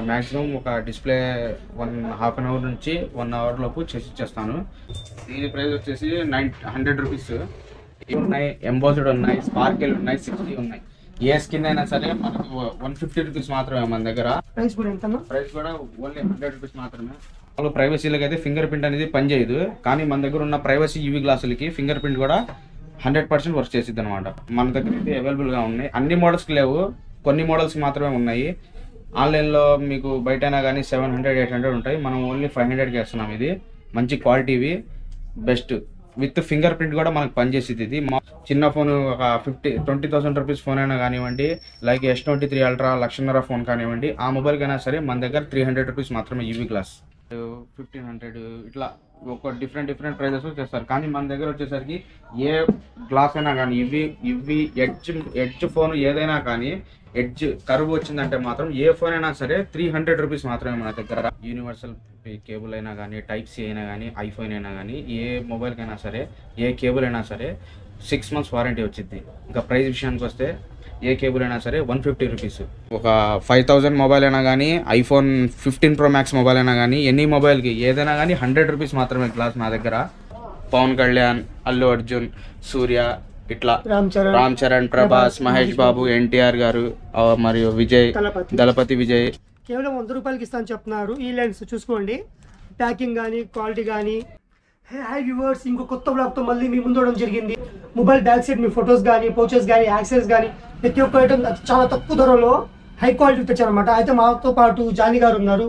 Maximum ఒక display 1.5 hour నుంచి 1 hour లోపు చేసి ఇచ్చేస్తాను. దీని ప్రైస్ వచ్చేసి 100 రూపీస్. ఉన్నాయి, ఎంబోస్డ్ ఉన్నాయి, స్పార్కిల్ ఉన్నాయి, 60 ఉన్నాయి. ఏ స్కిన్ అయినా సరే మనకు 150 రూపీస్ మాత్రమే మన దగ్గర. ప్రైస్ కూడా ఓన్లీ 100 రూపీస్ మాత్రమే. ప్రైవసీలకు అయితే ఫింగర్ ప్రింట్ అనేది పనిచేయదు, కానీ మన దగ్గర ఉన్న ప్రైవసీ యూవీ గ్లాసులకి ఫింగర్ ప్రింట్ కూడా 100% వర్క్ చేసిద్ది అనమాట. మన దగ్గర అయితే అవైలబుల్గా ఉన్నాయి. అన్ని మోడల్స్కి లేవు, కొన్ని మోడల్స్కి మాత్రమే ఉన్నాయి. ఆన్లైన్లో మీకు బయటైనా కానీ 700-800 ఉంటాయి. మనం ఓన్లీ 500కి వేస్తున్నాం. ఇది మంచి క్వాలిటీవి, బెస్ట్ విత్ ఫింగర్ ప్రింట్ కూడా మనకు పనిచేసేది. ఇది చిన్న ఫోన్ ఒక 20,000 రూపీస్ ఫోన్ అయినా కానివ్వండి, లైక్ S23 Ultra 1,50,000 ఫోన్ కానివ్వండి, ఆ మొబైల్కైనా సరే మన దగ్గర 300 రూపీస్ మాత్రమే యూవీ గ్లాస్. 1500 ఇట్లా ఒక డిఫరెంట్ ప్రైజెస్ చేస్తారు. కానీ మన దగ్గర వచ్చేసరికి ఏ గ్లాస్ అయినా కానీ ఇవి ఎడ్జ్ ఫోన్ ఏదైనా కానీ ఎడ్జ్ కర్వ్ వచ్చిందంటే మాత్రం ఏ ఫోన్ అయినా సరే 300 రూపీస్ మాత్రమే మన దగ్గర. యూనివర్సల్ కేబుల్ అయినా కానీ, Type-C అయినా కానీ, ఐఫోన్ అయినా కానీ, ఏ మొబైల్కైనా సరే, ఏ కేబుల్ అయినా సరే 6 months వారంటీ వచ్చింది. ఇంకా ప్రైస్ విషయానికి వస్తే ఏ కేబుల్ అయినా సరే 150 రూపీస్. ఒక 5,000 మొబైల్ అయినా కానీ, iPhone 15 Pro Max మొబైల్ అయినా కానీ, ఎనీ మొబైల్కి ఏదైనా కానీ 100 రూపీస్ మాత్రమే గ్లాస్ నా దగ్గర. పవన్ కళ్యాణ్, అల్లు అర్జున్, సూర్య, ఇట్లా రామ్ చరణ్, ప్రభాస్, మహేష్ బాబు, ఎన్టీఆర్ గారు మరియు విజయ్, దళపతి విజయ్ కేవలం 100 రూపాయలకి ఇస్తాను చెప్తున్నారు. ఈ లెన్స్ చూసుకోండి, ప్యాకింగ్ కానీ, క్వాలిటీ కానీ. హై వ్యూవర్స్, ఇంకో కొత్త బ్లాగ్తో మళ్ళీ మీ ముందు ఉండడం జరిగింది. మొబైల్ బ్యాక్ సైడ్ మీ ఫొటోస్ కానీ, పౌచెస్ కానీ, యాక్సెస్ కానీ ప్రతి ఒక్క ఐటమ్ చాలా తక్కువ ధరలో హై క్వాలిటీ తెచ్చారనమాట. అయితే మాతో పాటు జానీ గారు ఉన్నారు.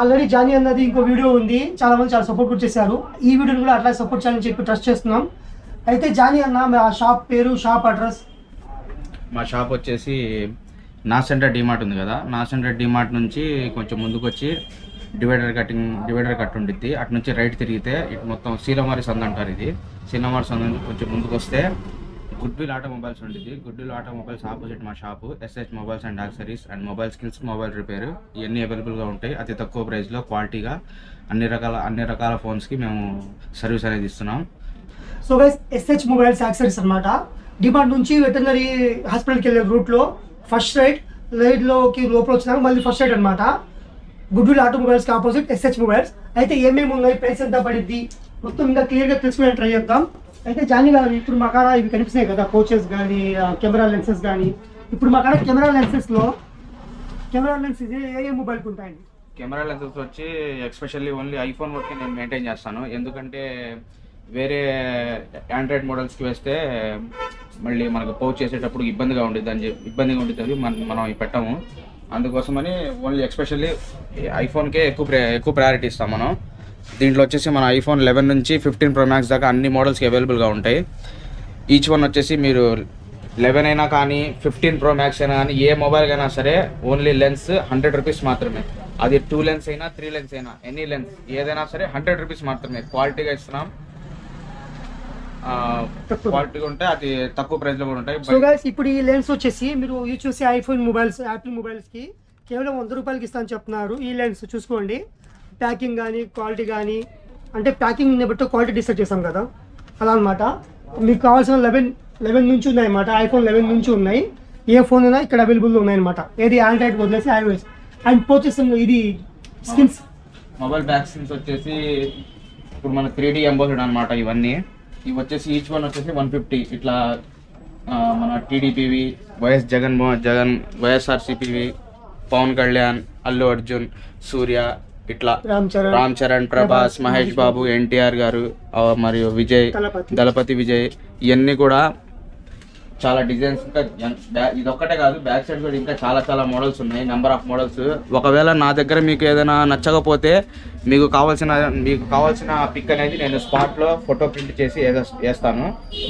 ఆల్రెడీ జానీ అన్నది ఇంకో వీడియో ఉంది, చాలా మంది చాలా సపోర్ట్ కూడా చేశారు. ఈ వీడియోని కూడా అట్లా సపోర్ట్ చేయాలని చెప్పి ట్రస్ట్ చేస్తున్నాం. అయితే జానీ అన్న, మా షాప్ పేరు, షాప్ అడ్రస్. మా షాప్ వచ్చేసి నా సెంటర్ డిమార్ట్ ఉంది కదా, నా సెంటర్ డిమార్ట్ నుంచి కొంచెం ముందుకు వచ్చి డివైడర్ కట్ ఉండిద్ది. అటు నుంచి రైట్ తిరిగితే ఇటు మొత్తం సీలమారి సంద అంటారు. ఇది సీలమారి సంద నుంచి కొంచెం ముందుకు వస్తే గుడ్విల్ ఆటోమొబైల్స్ ఉంటుంది. గుడ్విల్ ఆటోమొబైల్స్ ఆపోజిట్ మా shop. SH mobiles and accessories and mobile skills, mobile repair ఇవన్నీ అవైలబుల్గా ఉంటాయి. అతి తక్కువ ప్రైస్లో క్వాలిటీగా అన్ని రకాల ఫోన్స్కి మేము సర్వీస్ అనేది ఇస్తున్నాం. So guys, SH mobiles accessories అనమాట. డిమార్ట్ నుంచి వెటర్నరీ హాస్పిటల్కి వెళ్ళే రూట్లో ఫస్ట్ రైట్లోకి లోపల వచ్చినాక మళ్ళీ ఫస్ట్ రైట్ అనమాట. గుడ్విల్ ఆటోమొబైల్స్కి ఆపోజిట్ SH మొబైల్స్. అయితే ఏమేమి ఉన్నాయి, ప్రైస్ ఎంత పడిద్ది, మొత్తం ఇంకా క్లియర్గా తెలుసుకునే ట్రై చేద్దాం. అయితే జానీ గారు, ఇప్పుడు మా కాడ ఇవి కనిపిస్తున్నాయి కదా, కోచెస్ కానీ, కెమెరా లెన్సెస్ కానీ. ఇప్పుడు మా కాడ కెమెరా లెన్సెస్ ఏ మొబైల్కి ఉంటాయండి? కెమెరా లెన్సెస్ వచ్చి ఎస్పెషల్లీ ఓన్లీ ఐఫోన్ వరకు నేను మెయింటైన్ చేస్తాను. ఎందుకంటే వేరే ఆండ్రాయిడ్ మోడల్స్కి వేస్తే మళ్ళీ మనకు పౌచ్ చేసేటప్పుడు ఇబ్బందిగా ఉంటుంది మనం పెట్టాము. అందుకోసమని ఓన్లీ ఎస్పెషల్లీ ఐఫోన్కే ఎక్కువ ప్రయారిటీ ఇస్తాం మనం. దీంట్లో వచ్చేసి మన iPhone 11 నుంచి 15 Pro Max దాకా అన్ని మోడల్స్కి అవైలబుల్గా ఉంటాయి. ఈచ్ వన్ వచ్చేసి మీరు 11 అయినా కానీ, 15 Pro Max అయినా కానీ, ఏ మొబైల్ అయినా సరే ఓన్లీ లెన్స్ 100 రూపీస్ మాత్రమే. అది 2 లెన్స్ అయినా, 3 లెన్స్ అయినా, ఎనీ లెన్స్ ఏదైనా సరే 100 రూపీస్ మాత్రమే. క్వాలిటీగా ఇస్తున్నాం. క్వాలిటీగా ఉంటాయి, అది తక్కువ ప్రైస్లో కూడా ఉంటాయి. సో గైస్, ఇప్పుడు ఈ లెన్స్ వచ్చేసి మీరు యూజ్ చేసే ఐఫోన్ మొబైల్స్, యాపిల్ మొబైల్స్కి కేవలం 100 రూపాయలకి ఇస్తాను చెప్తున్నారు. ఈ లెన్స్ చూసుకోండి, ప్యాకింగ్ కానీ, క్వాలిటీ కానీ, అంటే ప్యాకింగ్ని బట్టి క్వాలిటీ డిసైడ్ చేస్తాం కదా, అలా అనమాట. మీకు కావాల్సిన 11 నుంచి ఉన్నాయన్నమాట. iPhone 11 నుంచి ఉన్నాయి. ఏ ఫోన్ అయినా ఇక్కడ అవైలబుల్గా ఉన్నాయన్నమాట. ఏది ఆండ్రాయిడ్ వదిలేసి iOS. అండ్ పోచెస్ ఇది స్కిన్స్, మొబైల్ బ్యాక్ స్కిన్స్ వచ్చేసి ఇప్పుడు మన 3D ఎంబోస్డ్ అనమాట. ఇవి వచ్చేసి ఈచ్ వన్ వచ్చేసి 150. ఇట్లా మన టీడీపీవి, జగన్, వైఎస్ఆర్సీపీవి, పవన్ కళ్యాణ్, అల్లు అర్జున్, సూర్య, ఇట్లా రామ్ చరణ్, ప్రభాస్, మహేష్ బాబు, ఎన్టీఆర్ గారు మరియు విజయ్, దళపతి విజయ్, ఇవన్నీ కూడా చాలా డిజైన్స్. ఇంకా ఇది ఒక్కటే కాదు, బ్యాక్ సైడ్ కూడా ఇంకా చాలా మోడల్స్ ఉన్నాయి, నెంబర్ ఆఫ్ మోడల్స్. ఒకవేళ నా దగ్గర మీకు ఏదైనా నచ్చకపోతే మీకు కావాల్సిన పిక్ అనేది నేను స్పాట్లో ఫోటో ప్రింట్ చేసి వేస్తాను.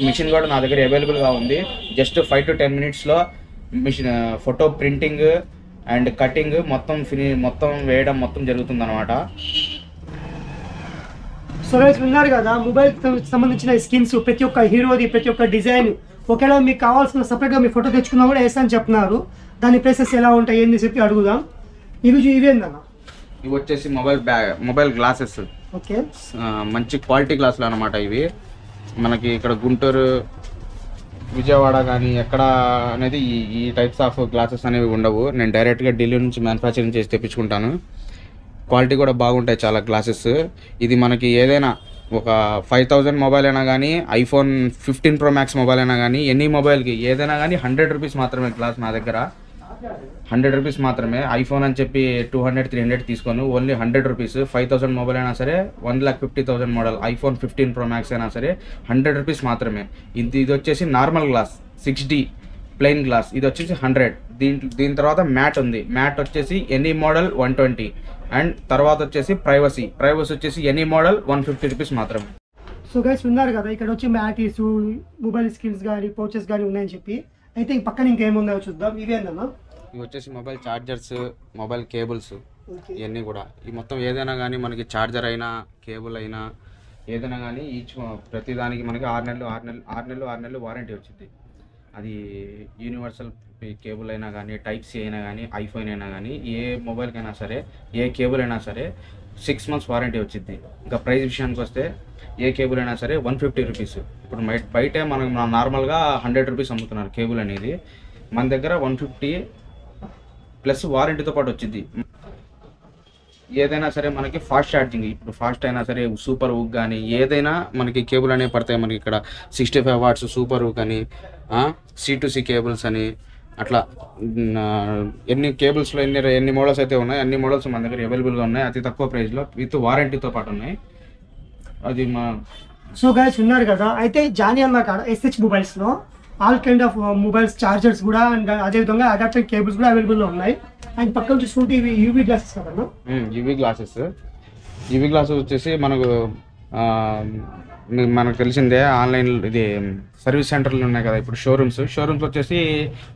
మిషన్ కూడా నా దగ్గర అవైలబుల్గా ఉంది. జస్ట్ 5 to 10 minutesలో machine photo printing and cutting మొత్తం వేయడం జరుగుతుంది అనమాట. సో విన్నారు కదా, మొబైల్ సంబంధించిన స్కిన్స్, ప్రతి ఒక్క హీరోది, ప్రతి ఒక్క డిజైన్. ఒకవేళ మీకు కావాల్సిన సపరేట్గా మీ ఫోటో తెచ్చుకున్నా కూడా వేస్తాను చెప్తున్నారు. దాని ప్రైసెస్ ఎలా ఉంటాయి ఏంది చెప్పి అడుగుదాం. ఇవేందన్న? ఇవి వచ్చేసి మొబైల్ గ్లాసెస్. ఓకే, మంచి క్వాలిటీ గ్లాసులు అనమాట. ఇవి మనకి ఇక్కడ గుంటూరు విజయవాడ కానీ ఎక్కడ అనేది ఈ టైప్స్ ఆఫ్ గ్లాసెస్ అనేవి ఉండవు. నేను డైరెక్ట్గా ఢిల్లీ నుంచి మ్యానుఫ్యాక్చరింగ్ చేసి తెప్పించుకుంటాను. క్వాలిటీ కూడా బాగుంటాయి చాలా గ్లాసెస్. ఇది మనకి ఏదైనా ఒక 5000 మొబైల్ అయినా కానీ, ఐఫోన్ 15 Pro Max మొబైల్ అయినా కానీ, ఎనీ మొబైల్కి ఏదైనా కానీ 100 రూపీస్ మాత్రమే గ్లాస్ నా దగ్గర. 100 రూపీస్ మాత్రమే. ఐఫోన్ అని చెప్పి 200, 300 తీసుకోను. Only 100 rupees. 5000 మొబైల్ అయినా సరే, 1,50,000 మోడల్ ఐఫోన్ 15 Pro Max అయినా సరే 100 రూపీస్ మాత్రమే. ఇది వచ్చేసి normal glass 6D plain glass. ఇది వచ్చేసి 100. దీని తర్వాత మ్యాట్ ఉంది. మ్యాట్ వచ్చేసి ఎనీ మోడల్ 120. అండ్ తర్వాత వచ్చేసి ప్రైవసీ వచ్చేసి ఎనీ మోడల్ 150 రూపీస్ మాత్రమే. సో గైస్ విన్నారు కదా, ఇక్కడ వచ్చి మ్యాటీస్, మొబైల్ స్కిన్స్ కానీ, పౌచెస్ కానీ ఉన్నాయని చెప్పి. అయితే ఈ పక్కన ఇంకేముందో చూద్దాం. ఇవేందన్నా? ఇవి వచ్చేసి మొబైల్ ఛార్జర్స్, మొబైల్ కేబుల్స్, ఇవన్నీ కూడా. ఈ మొత్తం ఏదైనా కానీ మనకి ఛార్జర్ అయినా, కేబుల్ అయినా ఏదైనా కానీ ప్రతిదానికి మనకి 6 నెలలు వారంటీ వచ్చింది. అది యూనివర్సల్ కేబుల్ అయినా కానీ, టైప్ సి అయినా కానీ, ఐఫోన్ అయినా కానీ, ఏ మొబైల్కైనా సరే, ఏ కేబుల్ అయినా సరే 6 months వారంటీ వచ్చింది. ఇంకా ప్రైస్ విషయానికి వస్తే ఏ కేబుల్ అయినా సరే 150 రూపీస్. ఇప్పుడు బయట మనం నార్మల్గా 100 రూపీస్ అమ్ముతున్నారు కేబుల్ అనేది. మన దగ్గర 150 ప్లస్ వారంటీతో పాటు వచ్చింది. ఏదైనా సరే మనకి ఫాస్ట్ ఛార్జింగ్, ఇప్పుడు ఫాస్ట్ అయినా సరే సూపర్ హుక్ కానీ ఏదైనా మనకి కేబుల్ అనేవి పడతాయి. మనకి ఇక్కడ 65 watts సూపర్ హుక్ అని, C2C కేబుల్స్ అని, అట్లా ఎన్ని కేబుల్స్లో ఎన్ని మోడల్స్ అయితే ఉన్నాయి, అన్ని మోడల్స్ మన దగ్గర అవైలబుల్గా ఉన్నాయి. అతి తక్కువ ప్రైస్లో విత్ వారంటీతో పాటు ఉన్నాయి. అది మా సో గైస్ ఉన్నారు కదా. అయితే జానీ అన్న కాడ SH మొబైల్స్లో all kind of mobiles chargers కూడా, అండ్ అదేవిధంగా అడాప్టర్ కేబుల్స్ కూడా అవైలబుల్లో ఉన్నాయి. అండ్ పక్కన చూసుకుంటే ఇవి యూవీ గ్లాసెస్ కదన్నా? యూవీ గ్లాసెస్ వచ్చేసి మనకు తెలిసిందే. ఆన్లైన్ ఇది సర్వీస్ సెంటర్లు ఉన్నాయి కదా ఇప్పుడు, షోరూమ్స్ వచ్చేసి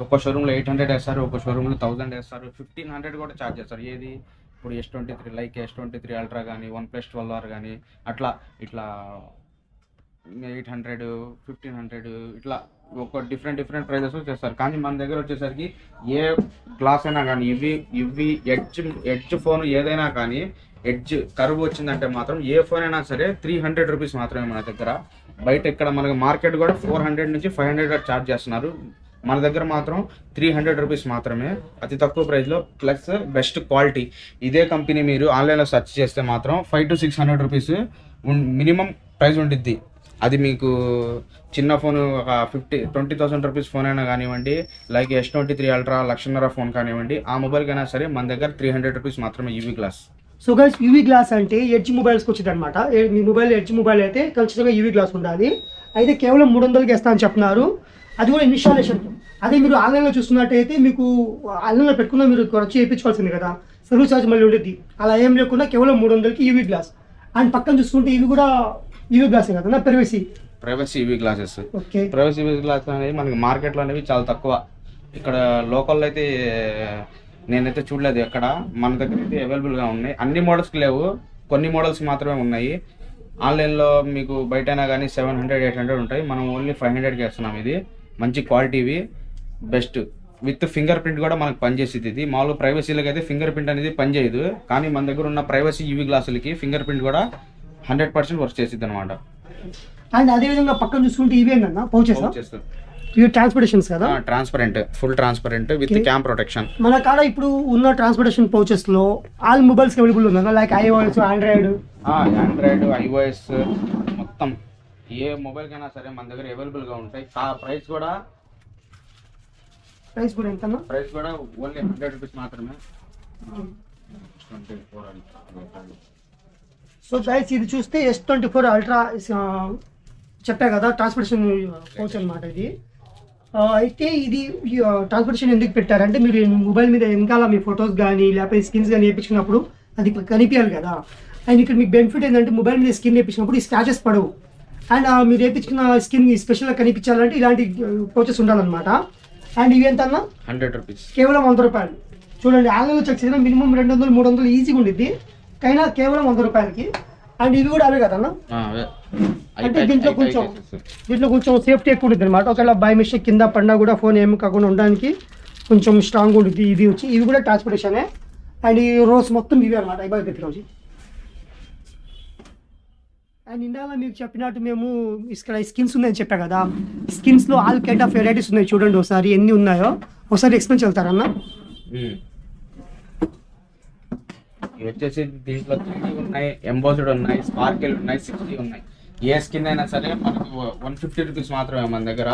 ఒక్క షోరూంలో 800 వేస్తారు, ఒక్క షోరూంలో 1000 వేస్తారు, 1500 కూడా ఛార్జ్ చేస్తారు. ఏది ఇప్పుడు S23 లైక్ S23 అల్ట్రా కానీ, OnePlus 12R కానీ, ఇట్లా 800, 1500 ఇట్లా ఒక డిఫరెంట్ ప్రైజెస్ చేస్తారు. కానీ మన దగ్గర వచ్చేసరికి ఏ గ్లాస్ అయినా కానీ, ఇవి ఎడ్జ్ ఫోన్ ఏదైనా కానీ, ఎడ్జ్ కర్వ్ వచ్చిందంటే మాత్రం ఏ ఫోన్ అయినా సరే 300 రూపీస్ మాత్రమే మన దగ్గర. బయట ఇక్కడ మనకి మార్కెట్ కూడా 400 నుంచి 500 ఛార్జ్ చేస్తున్నారు. మన దగ్గర మాత్రం 300 రూపీస్ మాత్రమే, అతి తక్కువ ప్రైస్లో ప్లస్ బెస్ట్ క్వాలిటీ. ఇదే కంపెనీ మీరు ఆన్లైన్లో సెర్చ్ చేస్తే మాత్రం 500 to 600 రూపీస్ మినిమం ప్రైస్ ఉండిద్ది. అది మీకు చిన్న ఫోన్ ఒక 20,000 రూపీస్ ఫోన్ అయినా కానివ్వండి, లైక్ S23 అల్ట్రా 1,50,000 ఫోన్ కానివ్వండి, ఆ మొబైల్కైనా సరే మన దగ్గర 300 రూపీస్ మాత్రమే UV glass. So guys UV glass అంటే ఎడ్జ్ మొబైల్స్కి వచ్చింది అనమాట. మీ మొబైల్ ఎడ్జ్ మొబైల్ అయితే ఖచ్చితంగా యూవీ గ్లాస్ ఉండాలి. అయితే కేవలం 300కి వేస్తా అని చెప్తున్నారు. అది కూడా ఇన్స్టాలేషన్. అదే మీరు ఆన్లైన్లో చూస్తున్నట్టయితే మీకు ఆన్లైన్లో పెట్టుకున్నా మీరు వచ్చి వేయించుకోవాల్సింది కదా, సర్వీస్ ఛార్జ్ మళ్ళీ ఉండేది. అలా ఏం లేకుండా కేవలం 300కి యూవీ గ్లాస్. అండ్ పక్కన చూసుకుంటే ఇవి కూడా యూవీ గ్లాస్ కదా, privacy UV glasses. Okay, privacy UV glass అనేది మనకి మార్కెట్లో అనేవి చాలా తక్కువ. ఇక్కడ లోకల్లో అయితే నేనైతే చూడలేదు ఎక్కడ. మన దగ్గర అయితే అవైలబుల్గా ఉన్నాయి. అన్ని మోడల్స్కి లేవు, కొన్ని మోడల్స్ మాత్రమే ఉన్నాయి. ఆన్లైన్లో మీకు బయట అయినా కానీ 700, 800 ఉంటాయి. మనం ఓన్లీ 500కి వేస్తున్నాం. ఇది మంచి క్వాలిటీవి, బెస్ట్ విత్ ఫింగర్ ప్రింట్ కూడా మనకు పనిచేసేది. ఇది మామూలు ప్రైవసీలకి అయితే ఫింగర్ ప్రింట్ అనేది పనిచేయదు, కానీ మన దగ్గర ఉన్న ప్రైవసీ యూవీ గ్లాసులకి ఫింగర్ ప్రింట్ కూడా 100% వర్క్ చేసిద్ది అనమాట. అండ్ అదేవిధంగా పక్కన చూసుకుంటే ఇవి ఏంటన్నా పౌచెస్, ఇవి ట్రాన్స్పోర్టేషన్స్ కదా, transparent, full transparent with cam protection. మన కాడ ఇప్పుడు ఉన్న ట్రాన్స్పోర్టేషన్ పౌచెస్ లో ఆల్ మొబైల్స్ అవైలబుల్ ఉందా? లైక్ iOS, ఆండ్రాయిడ్, iOS మొత్తం ఏ మొబైల్ కైనా సరే మన దగ్గర అవైలబుల్ గా ఉంటాయి. ప్రైస్ కూడా ఎంత? ప్రైస్ కూడా ఓన్లీ 100 రూపీస్ మాత్రమే. సో గైస్ ఇది చూస్తే S24 అల్ట్రా చెప్పా కదా, ట్రాన్స్పోర్టేషన్ పౌచ్ అనమాట ఇది. అయితే ఇది ట్రాన్స్పోర్టేషన్ ఎందుకు పెట్టారంటే, మీరు మొబైల్ మీద వెనకాల మీ ఫొటోస్ కానీ లేకపోతే స్కిన్స్ కానీ వేయించినప్పుడు అది కనిపించాలి కదా. అండ్ ఇక్కడ మీకు బెనిఫిట్ ఏంటంటే, మొబైల్ మీద స్కిన్ వేయించినప్పుడు ఈ స్క్రాచెస్ పడవు. అండ్ మీరు వేయించుకున్న స్కిన్ స్పెషల్గా కనిపించాలంటే ఇలాంటి పౌచెస్ ఉండాలన్నమాట. అండ్ ఇవి ఎంత అన్న? 100 రూపీస్, కేవలం 100 రూపాయలు. చూడండి, ఆన్లైన్లో చెక్ చేసినా మినిమం 200, 300 ఈజీగా ఉండిద్ది, కైనా కేవలం 100 రూపాయలకి. అండ్ ఇవి కూడా అవే కదన్నా, అంటే దీంట్లో కొంచెం సేఫ్టీ ఎక్కువ ఉంటుంది అనమాట. ఒకవేళ బై మిస్టేక్ కింద పడినా కూడా ఫోన్ ఏమి కాకుండా ఉండడానికి కొంచెం స్ట్రాంగ్ ఉంటుంది. ఇది వచ్చి ఇవి కూడా ట్రాన్స్పోర్టేషనే. అండ్ ఈ రోస్ మొత్తం ఇవే అనమాట. అయిపోయి రోజు అండ్ ఇందాక మీకు చెప్పినట్టు మేము ఇక్కడ స్కిన్స్ ఉన్నాయని చెప్పా కదా, స్కిన్స్లో ఆల్ కైండ్ ఆఫ్ వెరైటీస్ ఉన్నాయి. చూడండి ఒకసారి ఎన్ని ఉన్నాయో, ఒకసారి ఎక్స్ప్లెయిన్ చేస్తారన్న. ఇవి వచ్చేసి దీంట్లో 3D ఉన్నాయి, ఎంబోస్డ్ ఉన్నాయి, స్పార్కిల్ ఉన్నాయి, 6D ఉన్నాయి. ఏ స్కిన్ అయినా సరే మనకు 150 రూపీస్ మాత్రమే మన దగ్గర.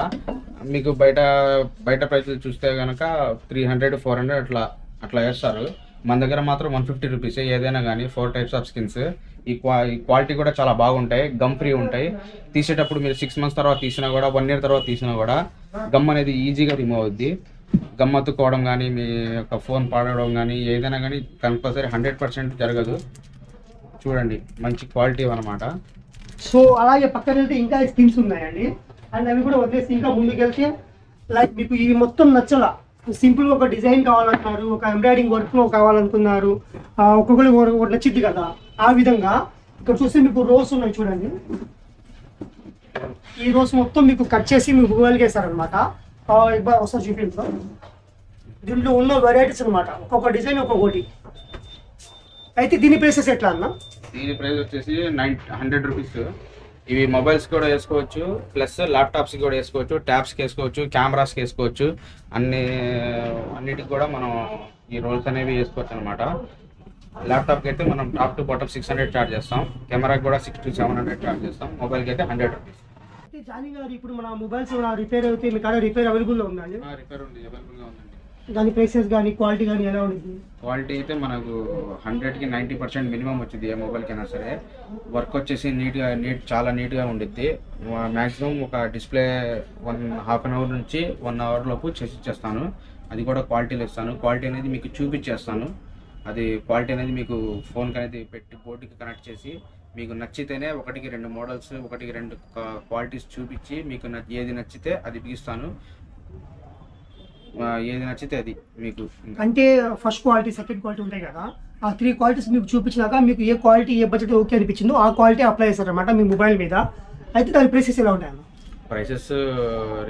మీకు బయట ప్రైస్లు చూస్తే కనుక 300, 400 అట్లా వేస్తారు. మన దగ్గర మాత్రం 150 రూపీస్ ఏదైనా కానీ. 4 టైప్స్ ఆఫ్ స్కిన్స్. ఈ క్వాలిటీ కూడా చాలా బాగుంటాయి, గమ్ ఫ్రీ ఉంటాయి. తీసేటప్పుడు మీరు 6 మంత్స్ తర్వాత తీసినా కూడా, 1 ఇయర్ తర్వాత తీసినా కూడా గమ్ అనేది ఈజీగా రిమూవ్ అవుద్ది. గమ్ అతుక్కోవడం కానీ, మీ యొక్క ఫోన్ పాడడం కానీ ఏదైనా కానీ కంపల్సరీ 100% జరగదు. చూడండి మంచి క్వాలిటీ అనమాట. సో అలాగే పక్కన వెళ్తే ఇంకా స్కిన్స్ ఉన్నాయండి. అండ్ అవి కూడా వదిలేసి ఇంకా ముందుకు వెళ్తే లైక్ మీకు ఇవి మొత్తం నచ్చలా, సింపుల్గా ఒక డిజైన్ కావాలంటున్నారు, ఒక ఎంబ్రాయిడింగ్ వర్క్లో కావాలనుకున్నారు, ఒక్కొక్కరు ఒకటి నచ్చిద్ది కదా. ఆ విధంగా ఇక్కడ చూస్తే మీకు రోస్ ఉన్నాయి చూడండి. ఈ రోస్ మొత్తం మీకు కట్ చేసి మీకు గూగుల్కి వేస్తారనమాట. ఒకసారి చూపించాం. దీంట్లో ఉన్న వెరైటీస్ అనమాట, ఒక్కొక్క డిజైన్ ఒక్కొక్కటి. అయితే దీని ప్రైసెస్ ఎట్లా అన్న? దీని ప్రైస్ వచ్చేసి 100 రూపీస్. ఇవి మొబైల్స్ కూడా వేసుకోవచ్చు, ప్లస్ ల్యాప్టాప్స్కి కూడా వేసుకోవచ్చు, ట్యాబ్స్కి వేసుకోవచ్చు, కెమెరాస్కి వేసుకోవచ్చు. అన్నిటికి కూడా మనం ఈ రోల్స్ అనేవి వేసుకోవచ్చు అనమాట. ల్యాప్టాప్కి అయితే మనం టాప్ టు బాటమ్ 600 చార్జ్ చేస్తాం, కెమెరాకి కూడా 600 to 700 చార్జ్ చేస్తాం, మొబైల్కి అయితే 100 రూపీస్. జానీ గారు ఇప్పుడు మన మొబైల్స్ రిపేర్ అయితే మీ కాడ రిపేర్ అవైలబుల్లో ఉందండి? రిపేర్ ఉంది, అవైలబుల్గా ఉందండి. దాని ప్రైసెస్ కానీ క్వాలిటీ కానీ ఎలా ఉంటుంది? క్వాలిటీ అయితే మనకు 100కి 90% మినిమం వచ్చింది ఏ మొబైల్కైనా సరే. వర్క్ వచ్చేసి చాలా నీట్గా ఉండిద్ది. మ్యాక్సిమం ఒక డిస్ప్లే హాఫ్ అన్ అవర్ నుంచి 1 అవర్ లోపు చేసి ఇచ్చేస్తాను. అది కూడా క్వాలిటీలో ఇస్తాను. క్వాలిటీ అనేది మీకు చూపించేస్తాను. అది క్వాలిటీ అనేది మీకు ఫోన్కి అనేది పెట్టి బోర్డుకి కనెక్ట్ చేసి మీకు నచ్చితేనే 1కి 2 మోడల్స్, 1కి 2 క్వాలిటీస్ చూపించి మీకు ఏది నచ్చితే అది బిగిస్తాను. ఏది నచ్చితే అది మీకు. అంటే ఫస్ట్ క్వాలిటీ, సెకండ్ క్వాలిటీ ఉంటాయి కదా, ఆ 3 క్వాలిటీస్ మీకు చూపించినాక మీకు ఏ క్వాలిటీ ఏ బడ్జెట్ ఓకే అనిపించిందో ఆ క్వాలిటీ అప్లై చేస్తారనమాట మీ మొబైల్ మీద. అయితే దాని ప్రైసెస్ ఎలా ఉంటాయన్న? ప్రైసెస్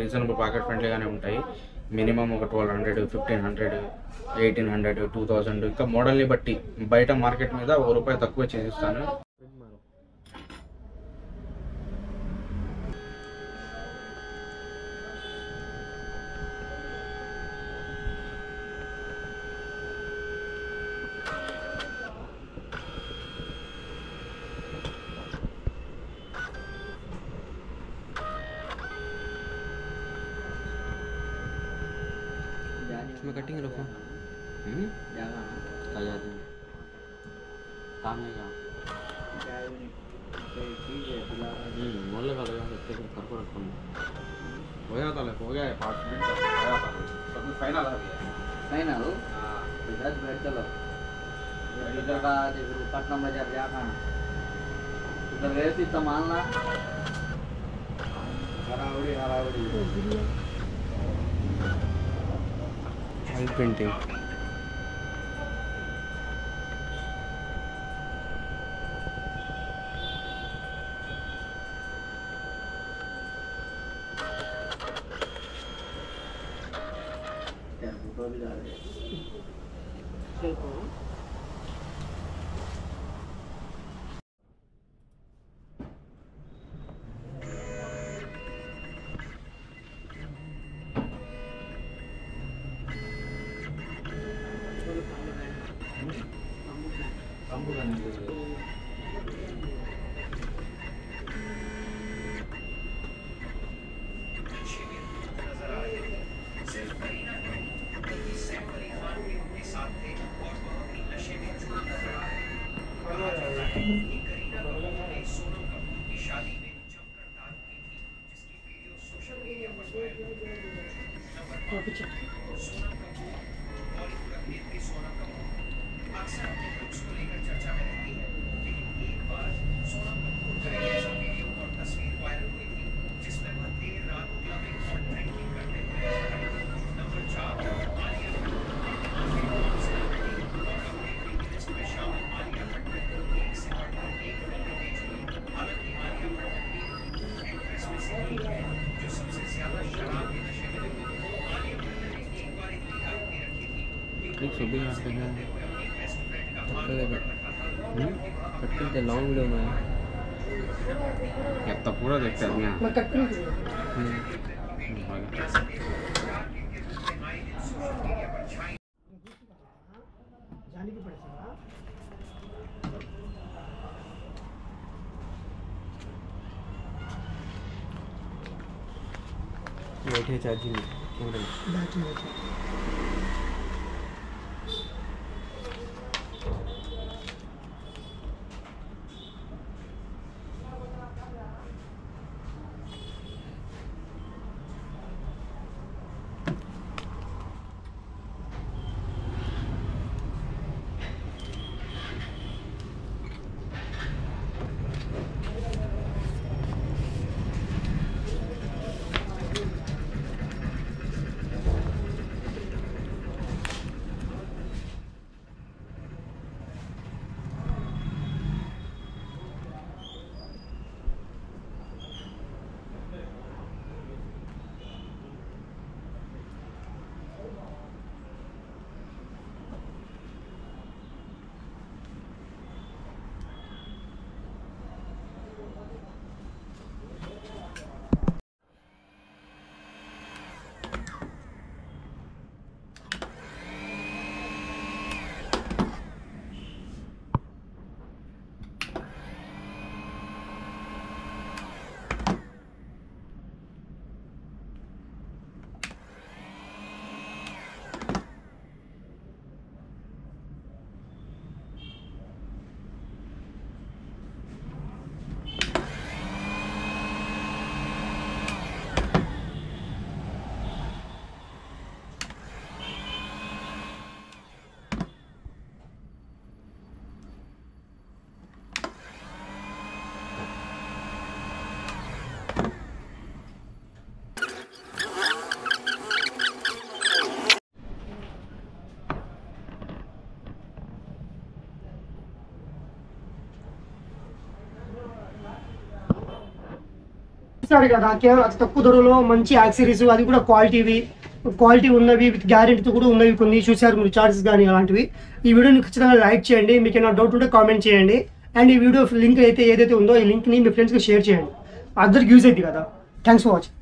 రీజనబుల్, పాకెట్ ఫ్రెండ్లీగానే ఉంటాయి. మినిమం ఒక 1200, 1500, 1800, 2000 ఇంకా మోడల్ని బట్టి. బయట మార్కెట్ మీద ₹1 తక్కువ చేసిస్తాను. मैं कटिंग रखूँ मोले का लगा सकते हैं करको रखूँ हो जाता है, हो गया है 5 मिनट हो जाता है, सब फाइनल आ गया है। फाइनल इधर बैठ चलो इधर का देखो पटना बाजार जाना उधर गए थे सामान ला हरावड़ी ऑयल पेंटिंग लॉन्ग वीडियो में ఎంత పూరా देखते हैं यहाँ मैं कट नहीं जाने की पड़ेगा बैठे चार्जिंग बैटरी చూసారు కదా కేవలం అతి తక్కువ ధరలో మంచి యాక్సెసరీస్ అది కూడా క్వాలిటీ ఉన్నవి విత్ గ్యారెంటీతో కూడా ఉన్నవి కొన్ని చూసారు మీరు చార్జెస్ కానీ అలాంటివి. ఈ వీడియోని ఖచ్చితంగా లైక్ చేయండి, మీకు ఏమైనా డౌట్ ఉంటే కామెంట్ చేయండి. అండ్ ఈ వీడియో లింక్ ఏదైతే ఉందో ఈ లింక్ని మీ ఫ్రెండ్స్కి షేర్ చేయండి, అందరికి యూజ్ అవుతుంది కదా. Thanks for watching.